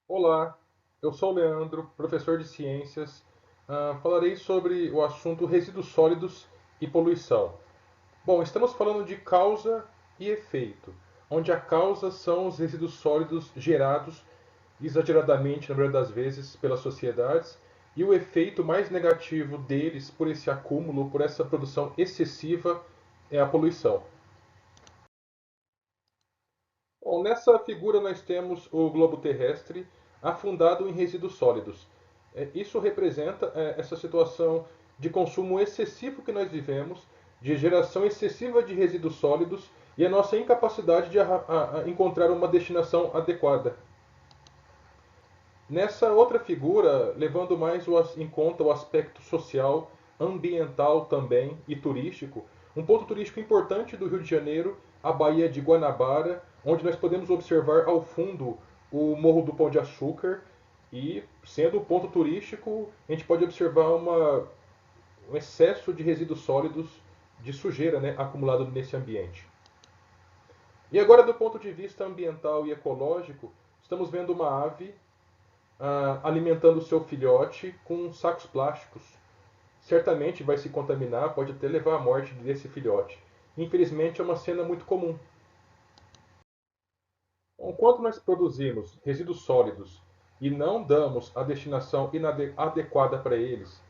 Olá, eu sou o Leandro, professor de ciências. Falarei sobre o assunto resíduos sólidos e poluição. Bom, estamos falando de causa e efeito, onde a causa são os resíduos sólidos gerados exageradamente, na maioria das vezes, pelas sociedades, e o efeito mais negativo deles, por esse acúmulo, por essa produção excessiva, é a poluição. Bom, nessa figura nós temos o globo terrestre afundado em resíduos sólidos. Isso representa essa situação de consumo excessivo que nós vivemos, de geração excessiva de resíduos sólidos e a nossa incapacidade de encontrar uma destinação adequada. Nessa outra figura, levando mais em conta o aspecto social, ambiental também e turístico, um ponto turístico importante do Rio de Janeiro, a Baía de Guanabara, onde nós podemos observar ao fundo o Morro do Pão de Açúcar e, sendo um ponto turístico, a gente pode observar um excesso de resíduos sólidos, de sujeira, né, acumulado nesse ambiente. E agora, do ponto de vista ambiental e ecológico, estamos vendo uma ave alimentando seu filhote com sacos plásticos. Certamente vai se contaminar, pode até levar à morte desse filhote. Infelizmente é uma cena muito comum. Enquanto nós produzimos resíduos sólidos e não damos a destinação adequada para eles,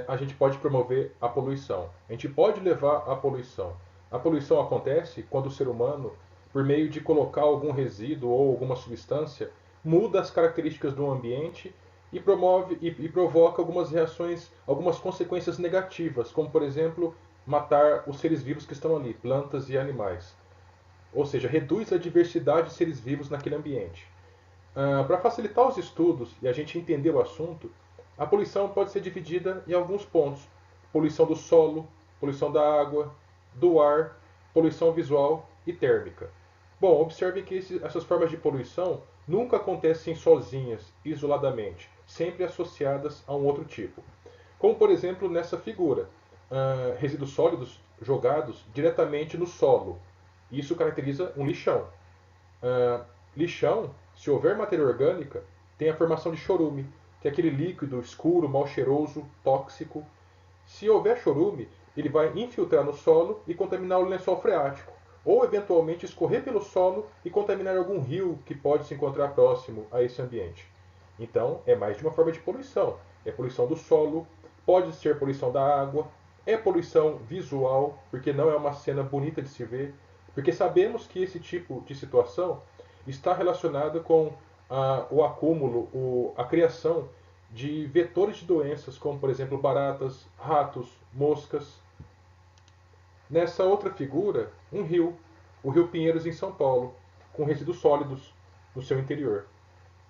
a gente pode promover a poluição. A gente pode levar à poluição. A poluição acontece quando o ser humano, por meio de colocar algum resíduo ou alguma substância, muda as características do ambiente e promove e provoca algumas reações, algumas consequências negativas, como por exemplo, matar os seres vivos que estão ali, plantas e animais. Ou seja, reduz a diversidade de seres vivos naquele ambiente. Para facilitar os estudos e a gente entender o assunto, a poluição pode ser dividida em alguns pontos: poluição do solo, poluição da água, do ar, poluição visual e térmica. Bom, observem que essas formas de poluição nunca acontecem sozinhas, isoladamente, sempre associadas a um outro tipo. Como, por exemplo, nessa figura, resíduos sólidos jogados diretamente no solo. Isso caracteriza um lixão. Lixão, se houver matéria orgânica, tem a formação de chorume, que é aquele líquido escuro, mal cheiroso, tóxico. Se houver chorume, ele vai infiltrar no solo e contaminar o lençol freático, ou eventualmente escorrer pelo solo e contaminar algum rio que pode se encontrar próximo a esse ambiente. Então, é mais de uma forma de poluição. É poluição do solo, pode ser poluição da água, é poluição visual, porque não é uma cena bonita de se ver, porque sabemos que esse tipo de situação está relacionado com o acúmulo, a criação de vetores de doenças, como por exemplo baratas, ratos, moscas. Nessa outra figura, um rio, o Rio Pinheiros em São Paulo, com resíduos sólidos no seu interior,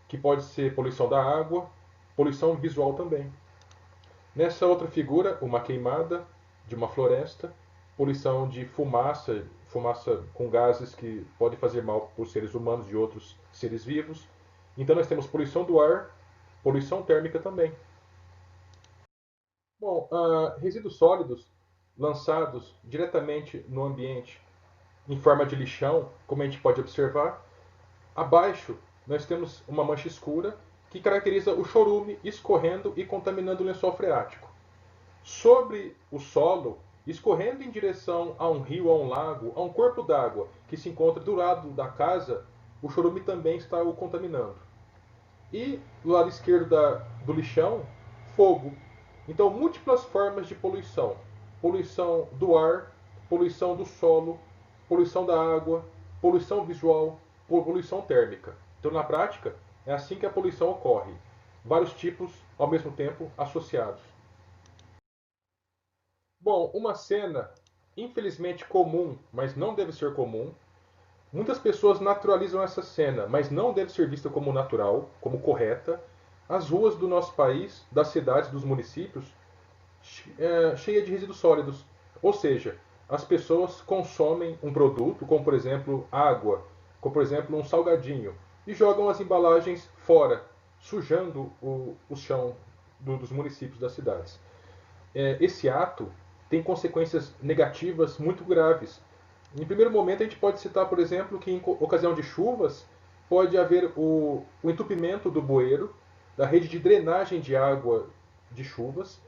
que pode ser poluição da água, poluição visual também. Nessa outra figura, uma queimada de uma floresta, poluição de fumaça, fumaça com gases que pode fazer mal para os seres humanos e outros seres vivos. Então nós temos poluição do ar, poluição térmica também. Bom, resíduos sólidos lançados diretamente no ambiente em forma de lixão, como a gente pode observar, abaixo nós temos uma mancha escura que caracteriza o chorume escorrendo e contaminando o lençol freático. Sobre o solo, escorrendo em direção a um rio, a um lago, a um corpo d'água que se encontra do lado da casa, o chorume também está o contaminando. E do lado esquerdo do lixão, fogo. Então, múltiplas formas de poluição: poluição do ar, poluição do solo, poluição da água, poluição visual, poluição térmica. Então, na prática, é assim que a poluição ocorre. Vários tipos ao mesmo tempo associados. Bom, uma cena infelizmente comum, mas não deve ser comum. Muitas pessoas naturalizam essa cena, mas não deve ser vista como natural, como correta. As ruas do nosso país, das cidades, dos municípios, cheia de resíduos sólidos. Ou seja, as pessoas consomem um produto, como por exemplo água, como por exemplo um salgadinho, e jogam as embalagens fora, sujando o chão dos municípios, das cidades. Esse ato tem consequências negativas muito graves. Em primeiro momento, a gente pode citar, por exemplo, que em ocasião de chuvas, pode haver o entupimento do bueiro, da rede de drenagem de água de chuvas,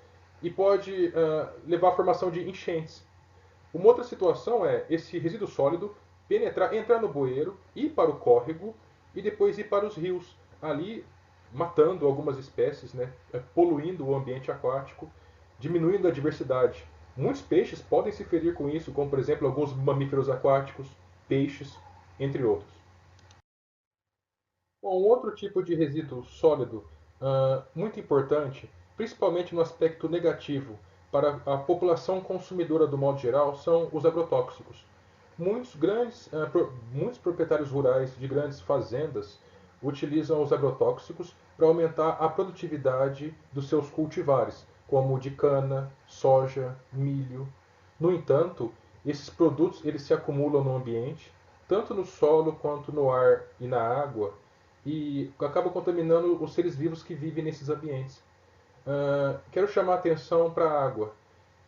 e pode levar à formação de enchentes. Uma outra situação é esse resíduo sólido entrar no bueiro, ir para o córrego e depois ir para os rios, ali matando algumas espécies, né, poluindo o ambiente aquático, diminuindo a diversidade. Muitos peixes podem se ferir com isso, como por exemplo alguns mamíferos aquáticos, peixes, entre outros. Bom, um outro tipo de resíduo sólido muito importante, principalmente no aspecto negativo para a população consumidora do modo geral, são os agrotóxicos. Muitos proprietários rurais de grandes fazendas utilizam os agrotóxicos para aumentar a produtividade dos seus cultivares, como de cana, soja, milho. No entanto, esses produtos eles se acumulam no ambiente, tanto no solo quanto no ar e na água, e acabam contaminando os seres vivos que vivem nesses ambientes. Quero chamar a atenção para a água.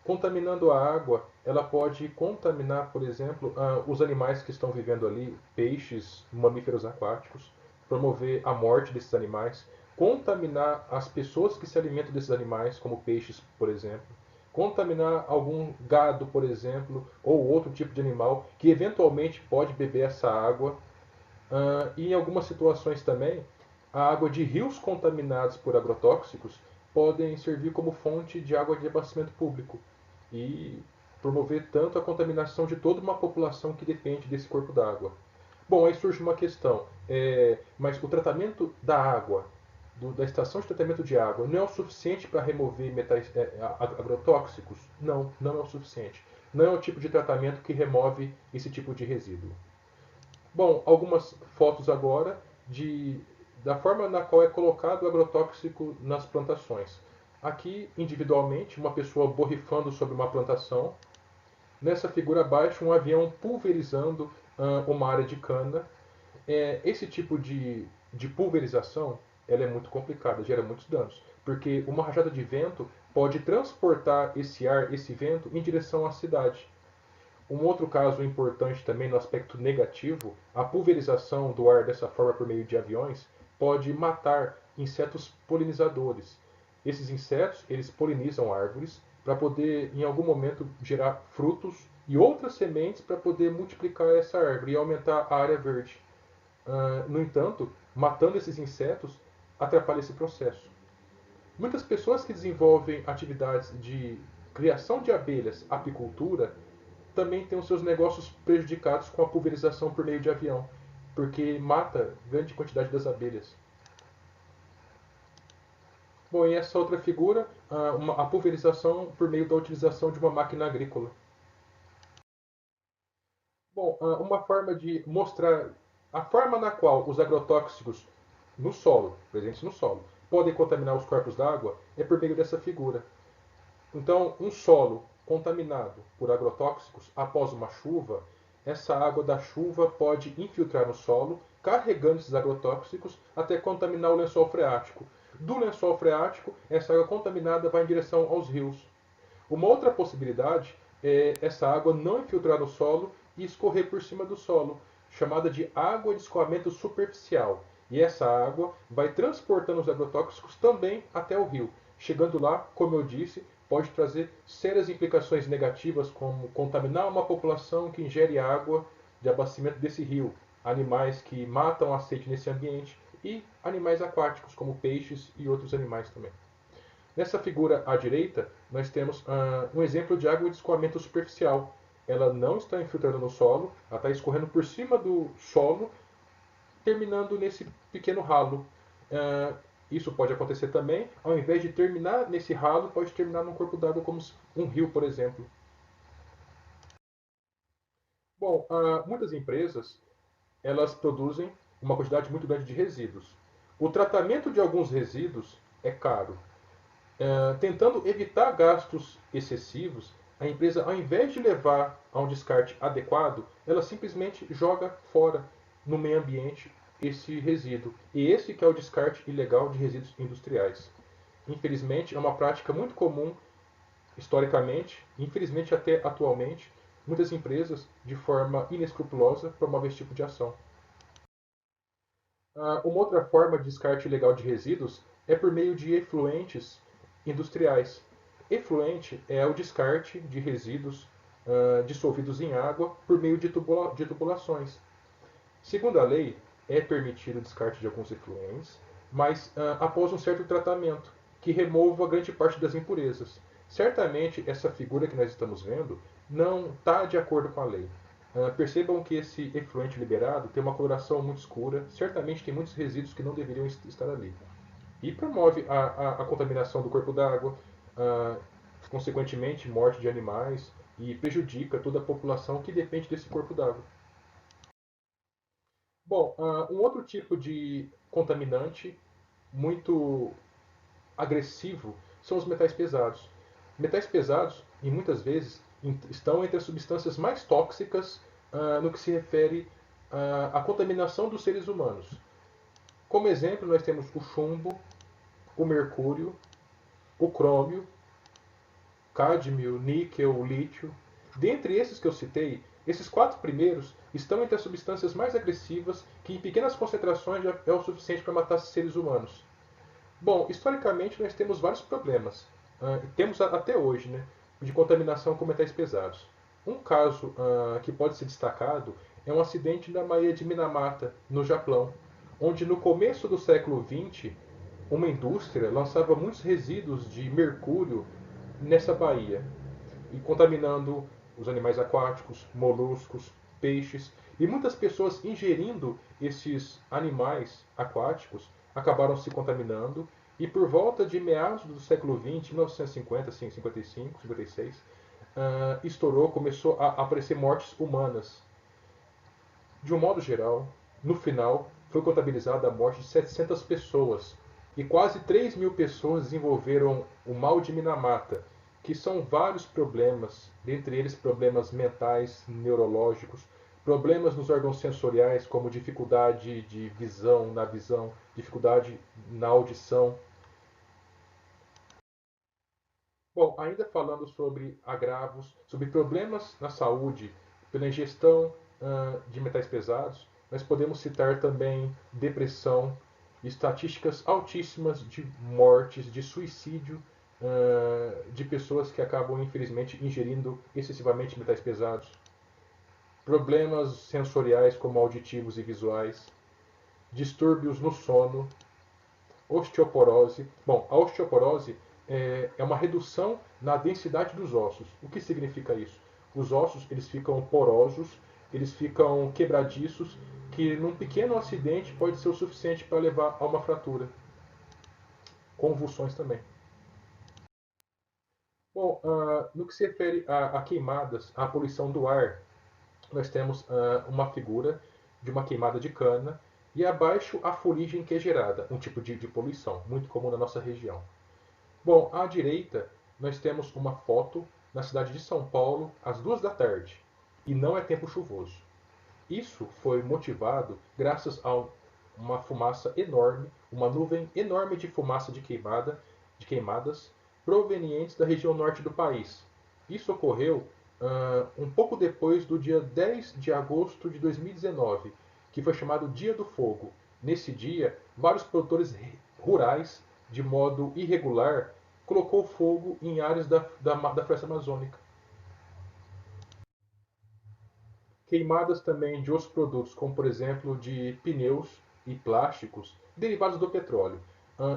Contaminando a água, ela pode contaminar, por exemplo, os animais que estão vivendo ali, peixes, mamíferos aquáticos, promover a morte desses animais, contaminar as pessoas que se alimentam desses animais, como peixes, por exemplo, contaminar algum gado, por exemplo, ou outro tipo de animal que eventualmente pode beber essa água. E em algumas situações também, a água de rios contaminados por agrotóxicos podem servir como fonte de água de abastecimento público e promover tanto a contaminação de toda uma população que depende desse corpo d'água. Bom, aí surge uma questão, mas o tratamento da água, da estação de tratamento de água, não é o suficiente para remover metais, agrotóxicos? Não, não é o suficiente. Não é o tipo de tratamento que remove esse tipo de resíduo. Bom, algumas fotos agora da forma na qual é colocado o agrotóxico nas plantações. Aqui, individualmente, uma pessoa borrifando sobre uma plantação. Nessa figura abaixo, um avião pulverizando uma área de cana. Esse tipo de pulverização ela é muito complicada, gera muitos danos, porque uma rajada de vento pode transportar esse ar, esse vento, em direção à cidade. Um outro caso importante também no aspecto negativo, a pulverização do ar dessa forma por meio de aviões pode matar insetos polinizadores. Esses insetos, eles polinizam árvores para poder em algum momento gerar frutos e outras sementes para poder multiplicar essa árvore e aumentar a área verde. No entanto, matando esses insetos atrapalha esse processo. Muitas pessoas que desenvolvem atividades de criação de abelhas, apicultura, também têm os seus negócios prejudicados com a pulverização por meio de avião, porque mata grande quantidade das abelhas. Bom, e essa outra figura, a pulverização por meio da utilização de uma máquina agrícola. Bom, uma forma de mostrar a forma na qual os agrotóxicos no solo, presentes no solo, podem contaminar os corpos d'água é por meio dessa figura. Então, um solo contaminado por agrotóxicos após uma chuva, essa água da chuva pode infiltrar no solo, carregando esses agrotóxicos até contaminar o lençol freático. Do lençol freático, essa água contaminada vai em direção aos rios. Uma outra possibilidade é essa água não infiltrar no solo e escorrer por cima do solo, chamada de água de escoamento superficial. E essa água vai transportando os agrotóxicos também até o rio. Chegando lá, como eu disse, pode trazer sérias implicações negativas, como contaminar uma população que ingere água de abastecimento desse rio, animais que matam a sede nesse ambiente e animais aquáticos, como peixes e outros animais também. Nessa figura à direita, nós temos um exemplo de água de escoamento superficial. Ela não está infiltrando no solo, ela está escorrendo por cima do solo, terminando nesse pequeno ralo. Isso pode acontecer também, ao invés de terminar nesse ralo, pode terminar num corpo d'água como um rio, por exemplo. Bom, muitas empresas elas produzem uma quantidade muito grande de resíduos. O tratamento de alguns resíduos é caro. Tentando evitar gastos excessivos, a empresa, ao invés de levar a um descarte adequado, ela simplesmente joga fora no meio ambiente esse resíduo. E esse que é o descarte ilegal de resíduos industriais. Infelizmente, é uma prática muito comum historicamente, infelizmente até atualmente, muitas empresas, de forma inescrupulosa, promovem esse tipo de ação. Uma outra forma de descarte ilegal de resíduos é por meio de efluentes industriais. Efluente é o descarte de resíduos dissolvidos em água por meio de tubulações. Segundo a lei, é permitido o descarte de alguns efluentes, mas após um certo tratamento, que remova grande parte das impurezas. Certamente, essa figura que nós estamos vendo não está de acordo com a lei. Percebam que esse efluente liberado tem uma coloração muito escura, certamente tem muitos resíduos que não deveriam estar ali. E promove a contaminação do corpo d'água, consequentemente, morte de animais, e prejudica toda a população que depende desse corpo d'água. Bom, um outro tipo de contaminante muito agressivo são os metais pesados. Metais pesados, e muitas vezes, estão entre as substâncias mais tóxicas no que se refere à contaminação dos seres humanos. Como exemplo, nós temos o chumbo, o mercúrio, o crômio, cádmio, níquel, lítio. Dentre esses que eu citei, esses quatro primeiros estão entre as substâncias mais agressivas que em pequenas concentrações já é o suficiente para matar seres humanos. Bom, historicamente nós temos vários problemas, temos até hoje, né, de contaminação com metais pesados. Um caso que pode ser destacado é um acidente na Baía de Minamata, no Japão, onde no começo do século XX uma indústria lançava muitos resíduos de mercúrio nessa baía e contaminando os animais aquáticos, moluscos, peixes, e muitas pessoas ingerindo esses animais aquáticos acabaram se contaminando e por volta de meados do século XX, 1950, 55, 56, estourou, começou a aparecer mortes humanas. De um modo geral, no final, foi contabilizada a morte de 700 pessoas e quase 3.000 pessoas desenvolveram o mal de Minamata, que são vários problemas, dentre eles problemas mentais, neurológicos, problemas nos órgãos sensoriais, como dificuldade de visão, dificuldade na audição. Bom, ainda falando sobre agravos, sobre problemas na saúde pela ingestão de metais pesados, nós podemos citar também depressão, estatísticas altíssimas de mortes, de suicídio de pessoas que acabam, infelizmente, ingerindo excessivamente metais pesados, problemas sensoriais como auditivos e visuais, distúrbios no sono, osteoporose. Bom, a osteoporose é uma redução na densidade dos ossos. O que significa isso? Os ossos eles ficam porosos, eles ficam quebradiços, que num pequeno acidente pode ser o suficiente para levar a uma fratura. Convulsões também. Bom, no que se refere a queimadas, à poluição do ar, nós temos uma figura de uma queimada de cana e abaixo a fuligem que é gerada, um tipo de poluição, muito comum na nossa região. Bom, à direita nós temos uma foto na cidade de São Paulo às 2 da tarde e não é tempo chuvoso. Isso foi motivado graças a uma fumaça enorme, uma nuvem enorme de fumaça de queimadas provenientes da região norte do país. Isso ocorreu um pouco depois do dia 10 de agosto de 2019, que foi chamado Dia do Fogo. Nesse dia, vários produtores rurais, de modo irregular, colocou fogo em áreas da floresta amazônica. Queimadas também de outros produtos, como por exemplo de pneus e plásticos derivados do petróleo.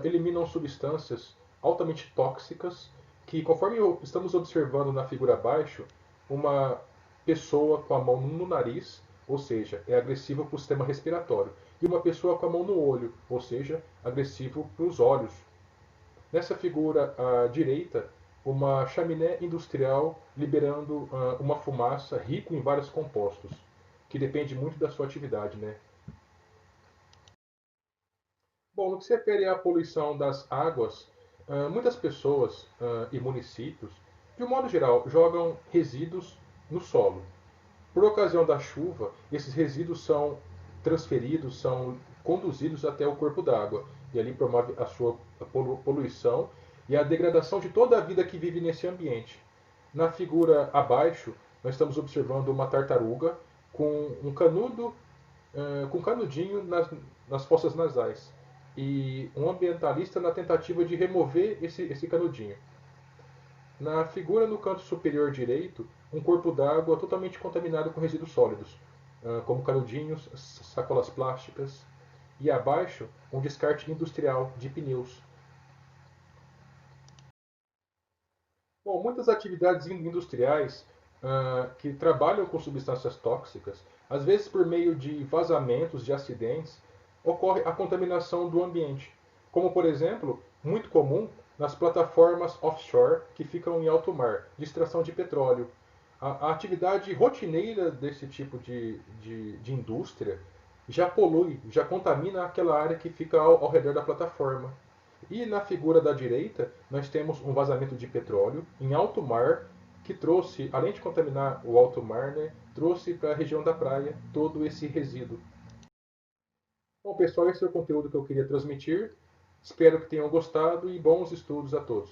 Eliminam substâncias altamente tóxicas que, conforme estamos observando na figura abaixo, uma pessoa com a mão no nariz, ou seja, é agressivo para o sistema respiratório, e uma pessoa com a mão no olho, ou seja, agressivo para os olhos. Nessa figura à direita, uma chaminé industrial liberando uma fumaça rica em vários compostos, que depende muito da sua atividade, né? Bom, no que se refere à poluição das águas, muitas pessoas e municípios, de um modo geral, jogam resíduos no solo. Por ocasião da chuva, esses resíduos são transferidos, são conduzidos até o corpo d'água e ali promove a sua poluição e a degradação de toda a vida que vive nesse ambiente. Na figura abaixo, nós estamos observando uma tartaruga com um canudo, com um canudinho nas fossas nasais e um ambientalista na tentativa de remover esse canudinho. Na figura no canto superior direito, um corpo d'água totalmente contaminado com resíduos sólidos, como canudinhos, sacolas plásticas, e abaixo um descarte industrial de pneus. Bom, muitas atividades industriais que trabalham com substâncias tóxicas, às vezes por meio de vazamentos de acidentes, ocorre a contaminação do ambiente, como por exemplo, muito comum nas plataformas offshore que ficam em alto mar, de extração de petróleo. A atividade rotineira desse tipo de indústria já polui, já contamina aquela área que fica ao redor da plataforma. E na figura da direita, nós temos um vazamento de petróleo em alto mar que trouxe, além de contaminar o alto mar, né, trouxe para a região da praia todo esse resíduo. Bom, pessoal, esse é o conteúdo que eu queria transmitir. Espero que tenham gostado e bons estudos a todos.